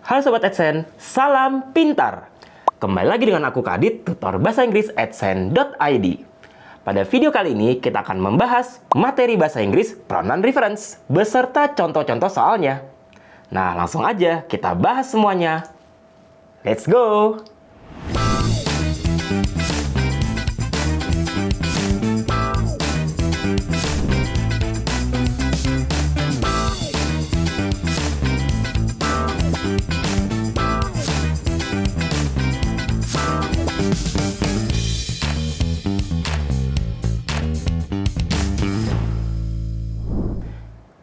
Halo Sobat AdSense, salam pintar! Kembali lagi dengan aku Kadit, tutor bahasa Inggris adsense.id. Pada video kali ini kita akan membahas materi bahasa Inggris pronoun reference beserta contoh-contoh soalnya. Nah, langsung aja kita bahas semuanya. Let's go!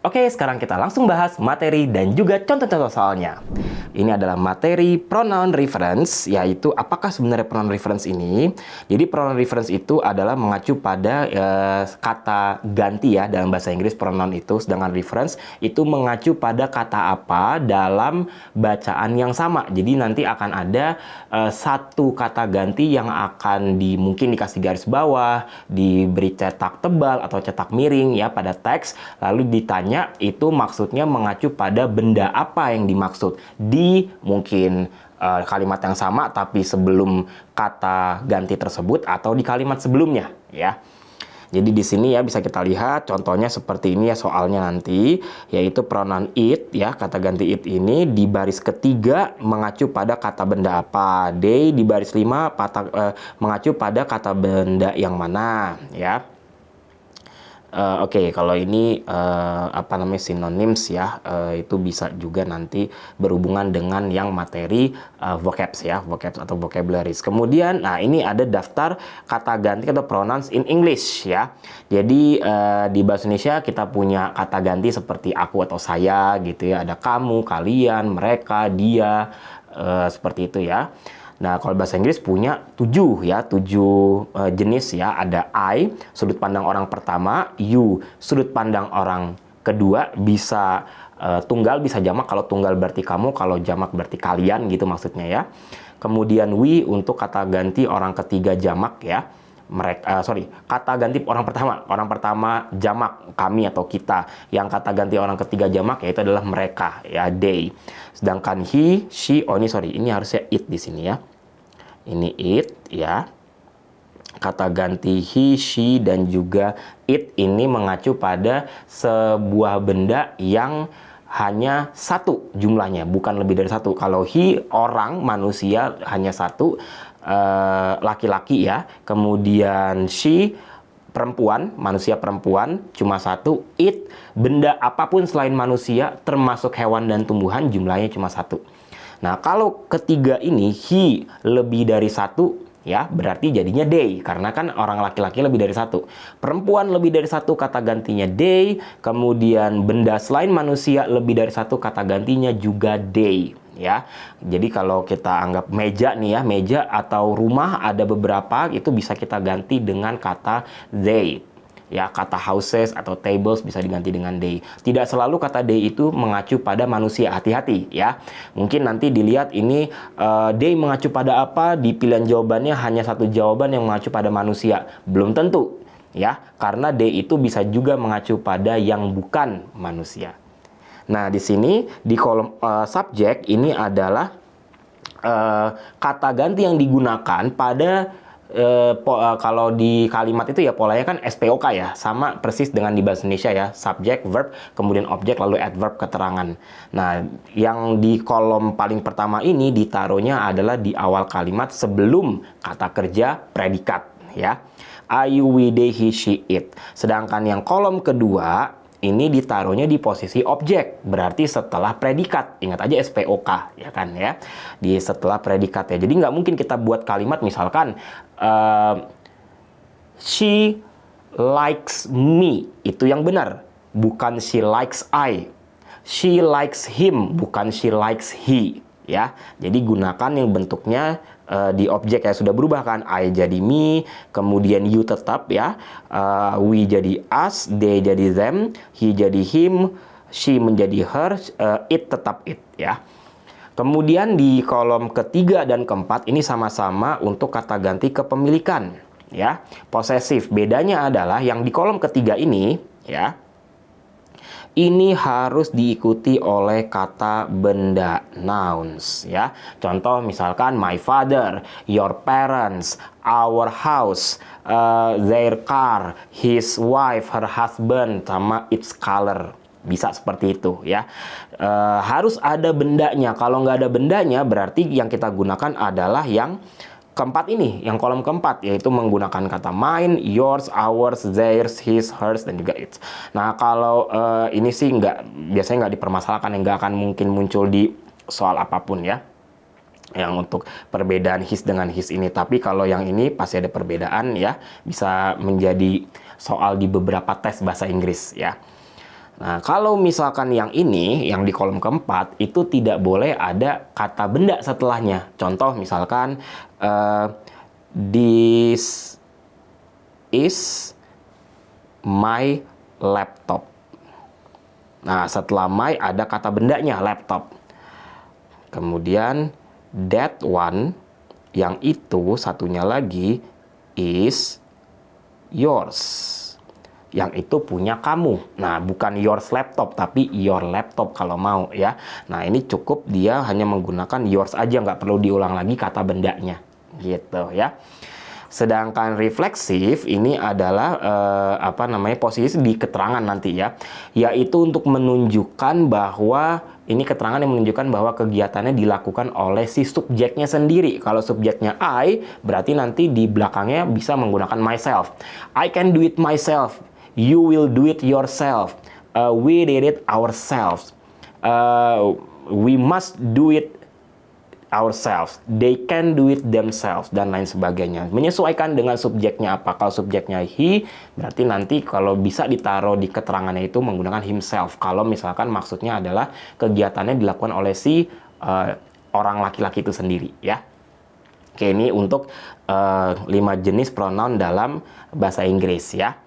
Oke, sekarang kita langsung bahas materi dan juga contoh-contoh soalnya. Ini adalah materi pronoun reference, yaitu apakah sebenarnya pronoun reference ini? Jadi pronoun reference itu adalah mengacu pada kata ganti ya dalam bahasa Inggris pronoun itu, sedangkan reference itu mengacu pada kata apa dalam bacaan yang sama. Jadi nanti akan ada satu kata ganti yang akan mungkin dikasih garis bawah, diberi cetak tebal atau cetak miring ya pada teks, lalu ditanya itu maksudnya mengacu pada benda apa yang dimaksud di mungkin kalimat yang sama tapi sebelum kata ganti tersebut atau di kalimat sebelumnya ya. Jadi di sini ya bisa kita lihat contohnya seperti ini ya soalnya nanti, yaitu pronoun it ya, kata ganti it ini di baris ketiga mengacu pada kata benda apa, they di baris 5 mengacu pada kata benda yang mana ya. Oke, kalau ini synonyms ya, itu bisa juga nanti berhubungan dengan yang materi vocabs ya, vocabs atau vocabularies. Kemudian, nah ini ada daftar kata ganti atau pronouns in English ya. Jadi di bahasa Indonesia kita punya kata ganti seperti aku atau saya gitu ya. Ada kamu, kalian, mereka, dia, seperti itu ya. Nah, kalau bahasa Inggris punya 7 jenis ya. Ada I, sudut pandang orang pertama, you, sudut pandang orang kedua, bisa tunggal, bisa jamak. Kalau tunggal berarti kamu, kalau jamak berarti kalian gitu maksudnya ya. Kemudian we untuk kata ganti orang ketiga jamak ya. Kata ganti orang pertama jamak kami atau kita. Yang kata ganti orang ketiga jamak yaitu adalah mereka ya, they. Sedangkan he, she, ini harusnya it di sini ya. Ini it ya. Kata ganti he, she dan juga it ini mengacu pada sebuah benda yang hanya satu jumlahnya, bukan lebih dari satu. Kalau he orang, manusia hanya satu, laki-laki ya. Kemudian she perempuan, manusia perempuan cuma satu. It benda apapun selain manusia termasuk hewan dan tumbuhan jumlahnya cuma satu. Nah, kalau ketiga ini he lebih dari satu ya berarti jadinya they, karena kan orang laki-laki lebih dari satu. Perempuan lebih dari satu kata gantinya they. Kemudian benda selain manusia lebih dari satu kata gantinya juga they ya. Jadi kalau kita anggap meja nih ya, meja atau rumah ada beberapa itu bisa kita ganti dengan kata they. Ya, kata houses atau tables bisa diganti dengan they. Tidak selalu kata they itu mengacu pada manusia, hati-hati ya. Mungkin nanti dilihat ini they mengacu pada apa, di pilihan jawabannya hanya satu jawaban yang mengacu pada manusia. Belum tentu ya, karena they itu bisa juga mengacu pada yang bukan manusia. Nah, di sini di kolom subjek ini adalah kata ganti yang digunakan pada kalau di kalimat itu ya polanya kan SPOK ya, sama persis dengan di bahasa Indonesia ya, subject, verb, kemudian objek, lalu adverb keterangan. Nah, yang di kolom paling pertama ini ditaruhnya adalah di awal kalimat sebelum kata kerja predikat ya. I, you, we, they, he, she, it. Sedangkan yang kolom kedua ini ditaruhnya di posisi objek, berarti setelah predikat. Ingat aja SPOK, ya kan ya. Di setelah predikat ya. Jadi nggak mungkin kita buat kalimat misalkan she likes me, itu yang benar. Bukan she likes I. She likes him, bukan she likes he. Ya, jadi gunakan yang bentuknya di objek ya, sudah berubah kan, I jadi me, kemudian you tetap ya, we jadi us, they jadi them, he jadi him, she menjadi her, it tetap it ya. Kemudian di kolom ketiga dan keempat ini sama-sama untuk kata ganti kepemilikan ya, posesif. Bedanya adalah yang di kolom ketiga ini ya, Ini harus diikuti oleh kata benda, nouns ya. Contoh misalkan my father, your parents, our house, their car, his wife, her husband, sama its color. Bisa seperti itu ya. Harus ada bendanya. Kalau nggak ada bendanya berarti yang kita gunakan adalah yang keempat ini, yang kolom keempat, yaitu menggunakan kata mine, yours, ours, theirs, his, hers, dan juga its. Nah, kalau ini sih biasanya nggak dipermasalahkan, yang nggak akan mungkin muncul di soal apapun ya. Yang untuk perbedaan his dengan his ini. Tapi kalau yang ini pasti ada perbedaan ya, bisa menjadi soal di beberapa tes bahasa Inggris ya. Nah, kalau misalkan yang ini, yang di kolom keempat, itu tidak boleh ada kata benda setelahnya. Contoh misalkan, this is my laptop. Nah, setelah my ada kata bendanya, laptop. Kemudian, that one, yang itu satunya lagi, is yours. Yang itu punya kamu. Nah, bukan yours laptop, tapi your laptop kalau mau ya. Nah, ini cukup dia hanya menggunakan yours aja, nggak perlu diulang lagi kata bendanya. Gitu ya. Sedangkan refleksif ini adalah posisi di keterangan nanti ya. Yaitu untuk menunjukkan bahwa ini keterangan yang menunjukkan bahwa kegiatannya dilakukan oleh si subjeknya sendiri. Kalau subjeknya I, berarti nanti di belakangnya bisa menggunakan myself. I can do it myself. You will do it yourself. We did it ourselves. We must do it ourselves. They can do it themselves, dan lain sebagainya. Menyesuaikan dengan subjeknya apa. Kalau subjeknya he, berarti nanti kalau bisa ditaruh di keterangannya itu menggunakan himself. Kalau misalkan maksudnya adalah kegiatannya dilakukan oleh si orang laki-laki itu sendiri ya. Oke, ini untuk 5 jenis pronoun dalam bahasa Inggris ya.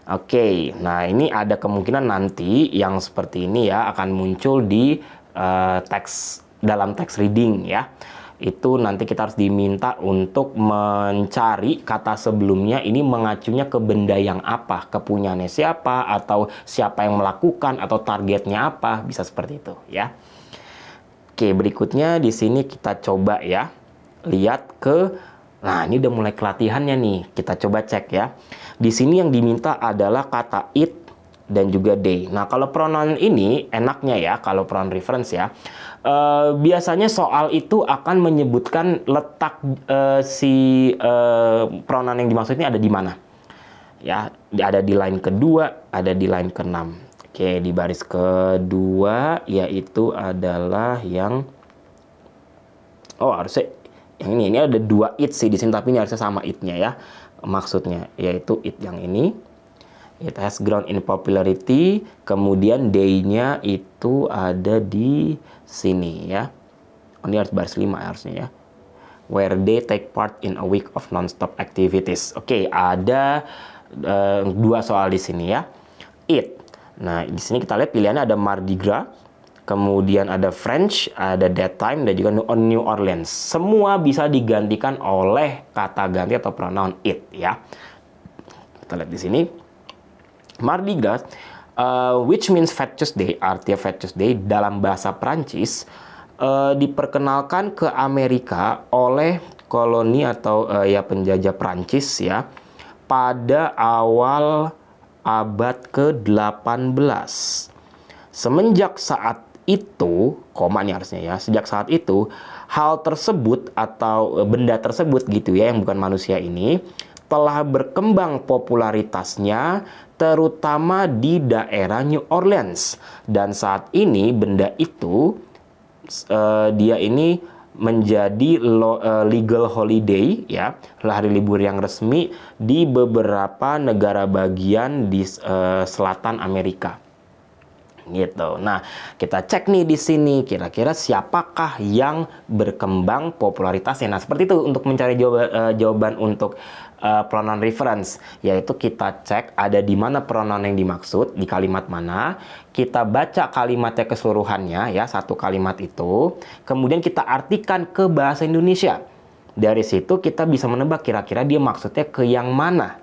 Oke, nah ini ada kemungkinan nanti yang seperti ini ya akan muncul di dalam teks reading ya. Itu nanti kita harus diminta untuk mencari kata sebelumnya ini mengacunya ke benda yang apa, kepunyaannya siapa, atau siapa yang melakukan, atau targetnya apa, bisa seperti itu ya. Oke, berikutnya di sini kita coba ya lihat nah ini udah mulai kelatihannya nih, kita coba cek ya. Di sini yang diminta adalah kata it dan juga they. Nah, kalau pronoun ini enaknya ya, kalau pronoun reference ya, biasanya soal itu akan menyebutkan letak si pronoun yang dimaksud ini ada di mana. Ya, ada di line kedua, ada di line ke-6. Oke, di baris kedua yaitu adalah yang harusnya yang ini ada 2 it sih di sini, tapi ini harusnya sama it-nya ya. Maksudnya yaitu it yang ini, it has grown in popularity, kemudian they-nya itu ada di sini ya. Ini harus baris 5 harusnya ya. Where they take part in a week of non-stop activities. Oke, ada 2 soal di sini ya. It. Nah, di sini kita lihat pilihannya ada Mardi Gras, kemudian ada French, ada that time, dan juga New Orleans. Semua bisa digantikan oleh kata ganti atau pronoun it ya. Kita lihat di sini. Mardi Gras, which means Fat Tuesday, artinya Fat Tuesday dalam bahasa Prancis, diperkenalkan ke Amerika oleh koloni atau penjajah Prancis ya pada awal abad ke-18. Semenjak saat itu, komanya harusnya ya, sejak saat itu, hal tersebut atau benda tersebut gitu ya, yang bukan manusia ini, telah berkembang popularitasnya, terutama di daerah New Orleans. Dan saat ini benda itu, dia ini menjadi legal holiday ya, hari libur yang resmi di beberapa negara bagian di selatan Amerika. Gitu. Nah, kita cek nih di sini kira-kira siapakah yang berkembang popularitasnya. Nah, seperti itu untuk mencari jawaban untuk pronoun reference, yaitu kita cek ada di mana pronoun yang dimaksud, di kalimat mana, kita baca kalimatnya keseluruhannya ya, satu kalimat itu, kemudian kita artikan ke bahasa Indonesia. Dari situ kita bisa menebak kira-kira dia maksudnya ke yang mana.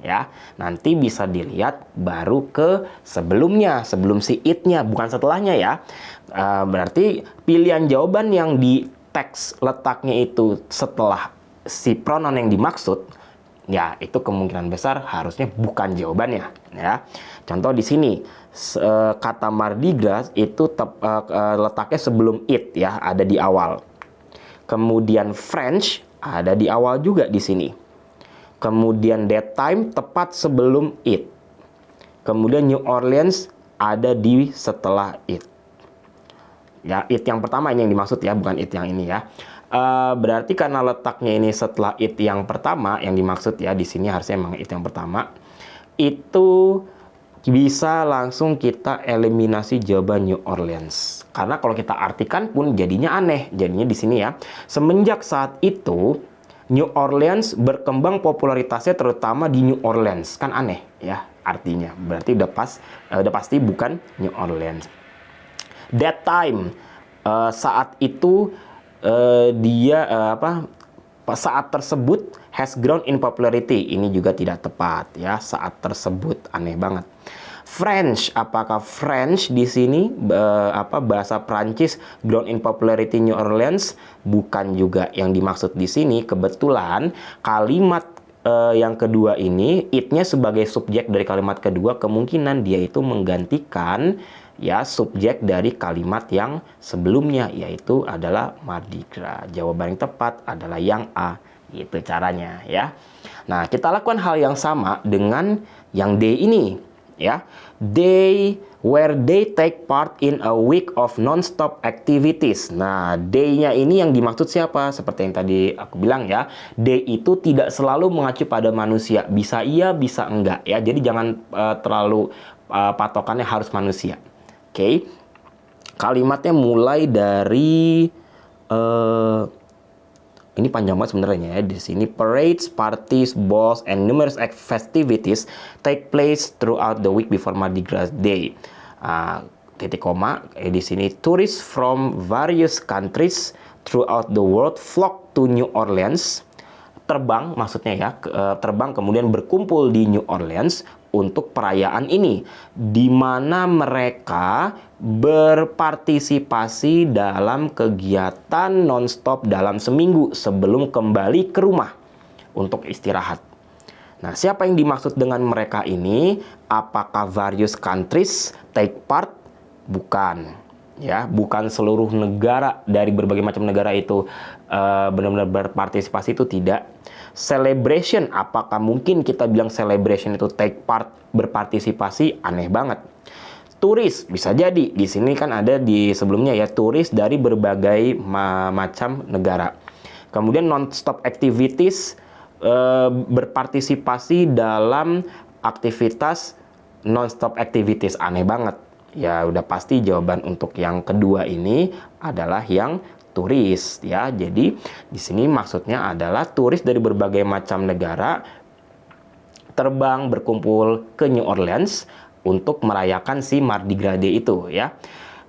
ya. Nanti bisa dilihat baru ke sebelumnya, sebelum si it-nya, bukan setelahnya ya. Berarti pilihan jawaban yang di teks letaknya itu setelah si pronoun yang dimaksud, ya itu kemungkinan besar harusnya bukan jawabannya, ya. Contoh di sini kata Mardi Gras itu letaknya sebelum it, ya, ada di awal. Kemudian French ada di awal juga di sini. Kemudian that time tepat sebelum it. Kemudian New Orleans ada di setelah it. Ya, it yang pertama ini yang dimaksud ya, bukan it yang ini ya. Berarti karena letaknya ini setelah it yang pertama yang dimaksud ya, di sini harusnya emang it yang pertama. Itu bisa langsung kita eliminasi jawaban New Orleans. Karena kalau kita artikan pun jadinya aneh. Jadinya di sini ya. Semenjak saat itu New Orleans berkembang popularitasnya terutama di New Orleans. Kan aneh ya artinya. Berarti udah pasti bukan New Orleans. That time saat itu saat tersebut has grown in popularity. Ini juga tidak tepat ya. Saat tersebut aneh banget. French, apakah French di sini bahasa Prancis grown in popularity New Orleans? Bukan juga yang dimaksud di sini. Kebetulan kalimat yang kedua ini it-nya sebagai subjek dari kalimat kedua, kemungkinan dia itu menggantikan ya subjek dari kalimat yang sebelumnya, yaitu adalah Mardi Gras. Jawaban yang tepat adalah yang A. Itu caranya ya. Nah, kita lakukan hal yang sama dengan yang D ini. Ya, where they take part in a week of non-stop activities. Nah, day-nya ini yang dimaksud siapa? Seperti yang tadi aku bilang ya, day itu tidak selalu mengacu pada manusia. Bisa iya, bisa enggak ya. Jadi jangan terlalu patokannya harus manusia. Oke. Kalimatnya mulai dari ini panjang banget sebenarnya ya. Di sini parades, parties, balls, and numerous festivities take place throughout the week before Mardi Gras Day. Titik koma. Di sini tourists from various countries throughout the world flock to New Orleans. Terbang maksudnya ya, terbang kemudian berkumpul di New Orleans untuk perayaan ini, di mana mereka berpartisipasi dalam kegiatan nonstop dalam seminggu sebelum kembali ke rumah untuk istirahat. Nah, siapa yang dimaksud dengan mereka ini? Apakah various countries take part? Bukan. Ya, bukan seluruh negara dari berbagai macam negara itu benar-benar berpartisipasi, itu tidak. Celebration, apakah mungkin kita bilang celebration itu take part, berpartisipasi? Aneh banget. Turis, bisa jadi. Di sini kan ada di sebelumnya ya, turis dari berbagai macam negara. Kemudian non-stop activities, berpartisipasi dalam aktivitas non-stop activities. Aneh banget. Ya udah pasti jawaban untuk yang kedua ini adalah yang turis ya. Jadi di sini maksudnya adalah turis dari berbagai macam negara terbang berkumpul ke New Orleans untuk merayakan si Mardi Gras Day itu ya.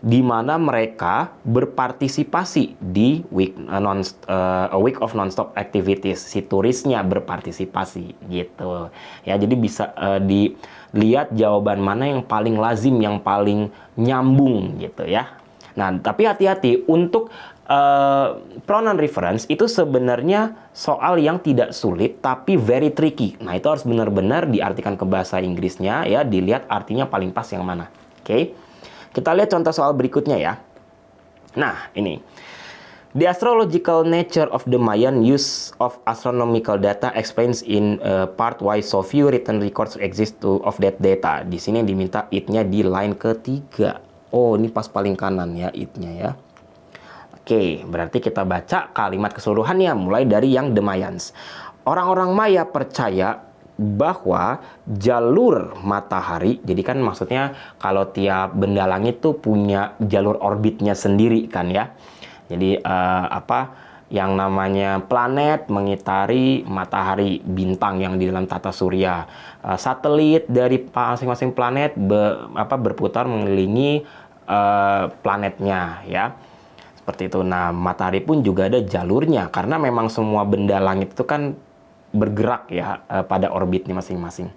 Di mana mereka berpartisipasi di a week of non-stop activities. Si turisnya berpartisipasi gitu. Ya, jadi bisa dilihat jawaban mana yang paling lazim, yang paling nyambung gitu ya. Nah, tapi hati-hati untuk pronoun reference itu sebenarnya soal yang tidak sulit tapi very tricky. Nah, itu harus benar-benar diartikan ke bahasa Inggrisnya ya, dilihat artinya paling pas yang mana. Oke. Kita lihat contoh soal berikutnya ya. Nah, ini. The astrological nature of the Mayan use of astronomical data explains in part why so few written records exist of that data. Di sini diminta it-nya di line ketiga. Oh, ini pas paling kanan ya it-nya ya. Oke, berarti kita baca kalimat keseluruhannya mulai dari yang The Mayans. Orang-orang Maya percaya bahwa jalur matahari, jadi kan maksudnya kalau tiap benda langit tuh punya jalur orbitnya sendiri kan ya. Jadi yang namanya planet mengitari matahari, bintang yang di dalam tata surya. Satelit dari masing-masing planet berputar mengelilingi planetnya ya. Seperti itu. Nah, matahari pun juga ada jalurnya karena memang semua benda langit itu kan bergerak ya pada orbitnya masing-masing.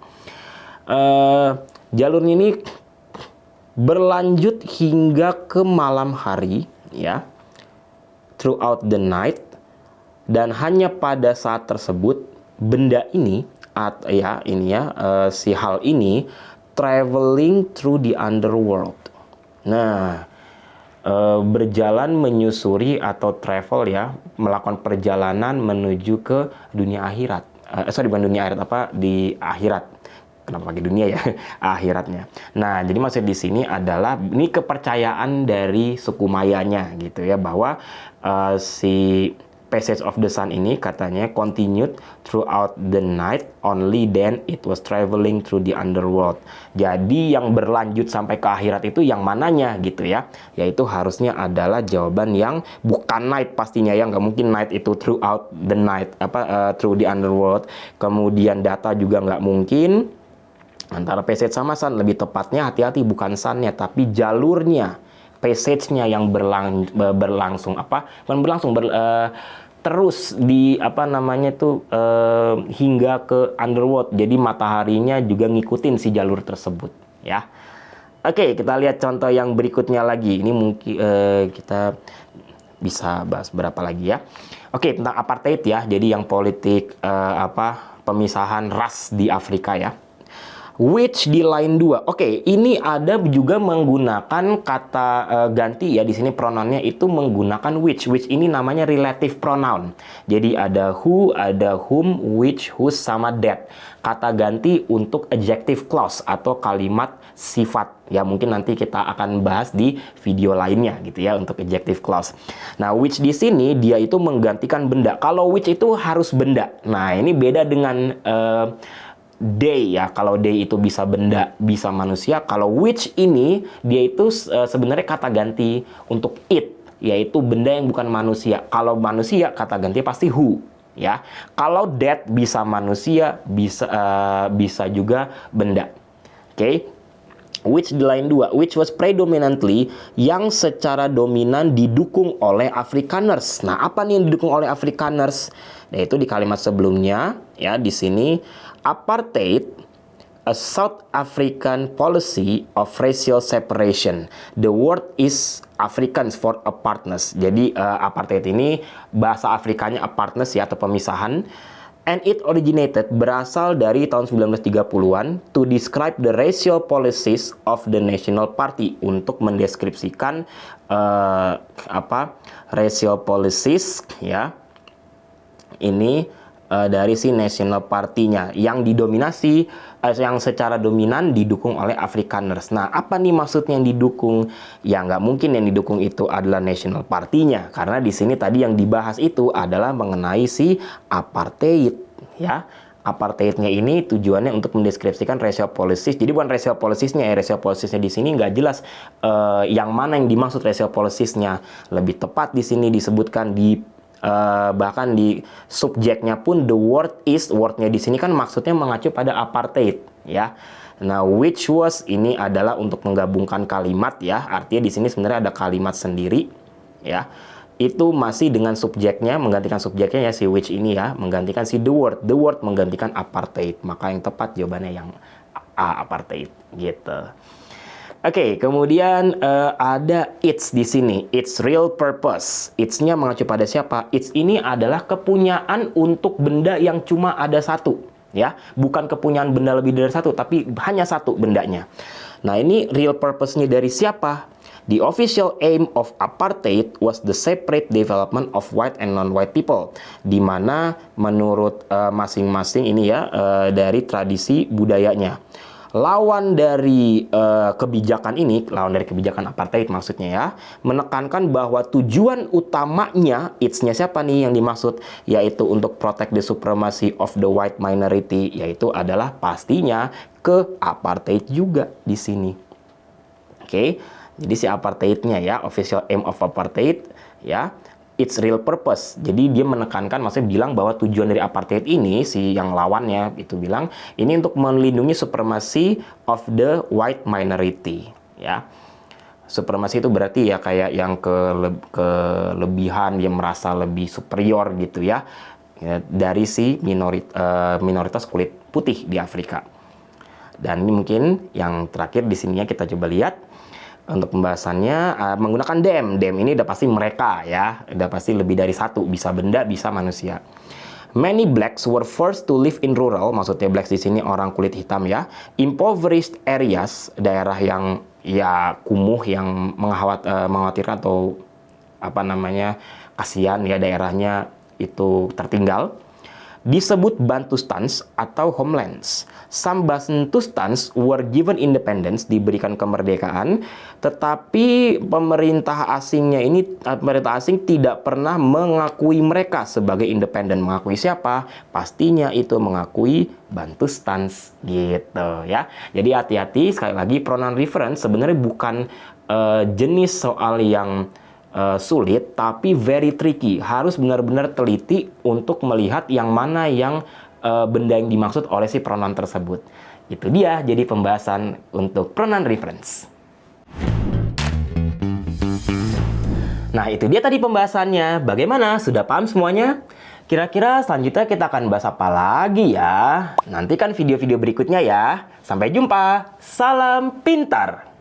Jalurnya ini berlanjut hingga ke malam hari ya, throughout the night, dan hanya pada saat tersebut benda ini si hal ini traveling through the underworld. Nah, berjalan menyusuri atau travel ya, melakukan perjalanan menuju ke dunia akhirat. Bukan dunia akhirat, di akhirat. Kenapa pakai dunia ya? Akhiratnya. Nah, jadi maksud di sini adalah ini kepercayaan dari suku Mayanya gitu ya, bahwa si Passage of the Sun ini katanya continued throughout the night, only then it was traveling through the underworld. Jadi yang berlanjut sampai ke akhirat itu yang mananya gitu ya? Yaitu harusnya adalah jawaban yang bukan night pastinya ya, nggak mungkin night itu throughout the night, through the underworld. Kemudian data juga nggak mungkin. Antara passage sama sun, lebih tepatnya hati-hati bukan sunnya tapi jalurnya, passage-nya yang terus di hingga ke underworld. Jadi mataharinya juga ngikutin si jalur tersebut ya. Oke, kita lihat contoh yang berikutnya lagi. Ini mungkin kita bisa bahas berapa lagi ya. Oke, tentang apartheid ya. Jadi yang politik pemisahan ras di Afrika ya. Which di line 2. Oke, ini ada juga menggunakan kata ganti ya, di sini pronounnya itu menggunakan which. Which ini namanya relative pronoun. Jadi ada who, ada whom, which, whose sama that. Kata ganti untuk adjective clause atau kalimat sifat. Ya, mungkin nanti kita akan bahas di video lainnya gitu ya untuk adjective clause. Nah, which di sini dia itu menggantikan benda. Kalau which itu harus benda. Nah, ini beda dengan they ya. Kalau they itu bisa benda, bisa manusia. Kalau which ini dia itu sebenarnya kata ganti untuk it, yaitu benda yang bukan manusia. Kalau manusia kata ganti pasti who ya. Kalau that bisa manusia, bisa juga benda. Oke. Which di line 2, which was predominantly, yang secara dominan didukung oleh Afrikaners. Nah, apa nih yang didukung oleh Afrikaners? Nah, itu di kalimat sebelumnya ya, di sini apartheid, a South African policy of racial separation. The word is Afrikaans for apartness. Jadi apartheid ini bahasa Afrikanya apartness ya, atau pemisahan. And it originated, berasal dari tahun 1930-an, to describe the racial policies of the National Party, untuk mendeskripsikan racial policies ya. Ini dari si National Party-nya yang didominasi, yang secara dominan didukung oleh Afrikaners. Nah, apa nih maksudnya yang didukung? Ya, nggak mungkin yang didukung itu adalah National Party-nya, karena di sini tadi yang dibahas itu adalah mengenai si apartheid ya. Apartheidnya ini tujuannya untuk mendeskripsikan racial policies. Jadi bukan racial policies-nya ya, racial policies-nya di sini nggak jelas yang mana yang dimaksud racial policies-nya. Lebih tepat di sini disebutkan bahkan di subjeknya pun the word is, wordnya di sini kan maksudnya mengacu pada apartheid ya. Nah, which was ini adalah untuk menggabungkan kalimat ya, artinya di sini sebenarnya ada kalimat sendiri ya. Itu masih dengan subjeknya, menggantikan subjeknya ya, si which ini ya, menggantikan si the word menggantikan apartheid. Maka yang tepat jawabannya yang A, apartheid gitu. Oke, kemudian ada its di sini. Its real purpose. Its-nya mengacu pada siapa? Its ini adalah kepunyaan untuk benda yang cuma ada satu, ya. Bukan kepunyaan benda lebih dari satu, tapi hanya satu bendanya. Nah, ini real purpose-nya dari siapa? The official aim of apartheid was the separate development of white and non-white people, di mana menurut masing-masing ini ya, dari tradisi budayanya. Lawan dari kebijakan ini, lawan dari kebijakan apartheid maksudnya ya, menekankan bahwa tujuan utamanya, its-nya siapa nih yang dimaksud, yaitu untuk protect the supremacy of the white minority, yaitu adalah pastinya ke apartheid juga di sini. Oke, jadi si apartheidnya ya, official aim of apartheid ya, its real purpose. Jadi dia menekankan, maksudnya bilang bahwa tujuan dari apartheid ini, si yang lawannya itu bilang, ini untuk melindungi supremacy of the white minority ya. Supremasi itu berarti ya kayak yang kelebihan, dia merasa lebih superior gitu ya. ya, dari si minoritas kulit putih di Afrika. Dan ini mungkin yang terakhir di sininya kita coba lihat untuk pembahasannya menggunakan them. Them ini udah pasti mereka ya, udah pasti lebih dari satu, bisa benda, bisa manusia. Many blacks were forced to live in rural, maksudnya blacks di sini orang kulit hitam ya, impoverished areas, daerah yang ya kumuh, yang mengkhawatirkan atau apa namanya, kasihan ya daerahnya itu tertinggal. Disebut Bantustans atau homelands. Some Bantustans were given independence, diberikan kemerdekaan, tetapi pemerintah asing tidak pernah mengakui mereka sebagai independen. Mengakui siapa? Pastinya itu mengakui Bantustans gitu ya. Jadi hati-hati, sekali lagi pronoun reference sebenarnya bukan jenis soal yang sulit, tapi very tricky. Harus benar-benar teliti untuk melihat yang mana yang benda yang dimaksud oleh si pronoun tersebut. Itu dia jadi pembahasan untuk pronoun reference. Nah, itu dia tadi pembahasannya. Bagaimana? Sudah paham semuanya? Kira-kira selanjutnya kita akan bahas apa lagi ya? Nantikan video-video berikutnya ya. Sampai jumpa. Salam pintar.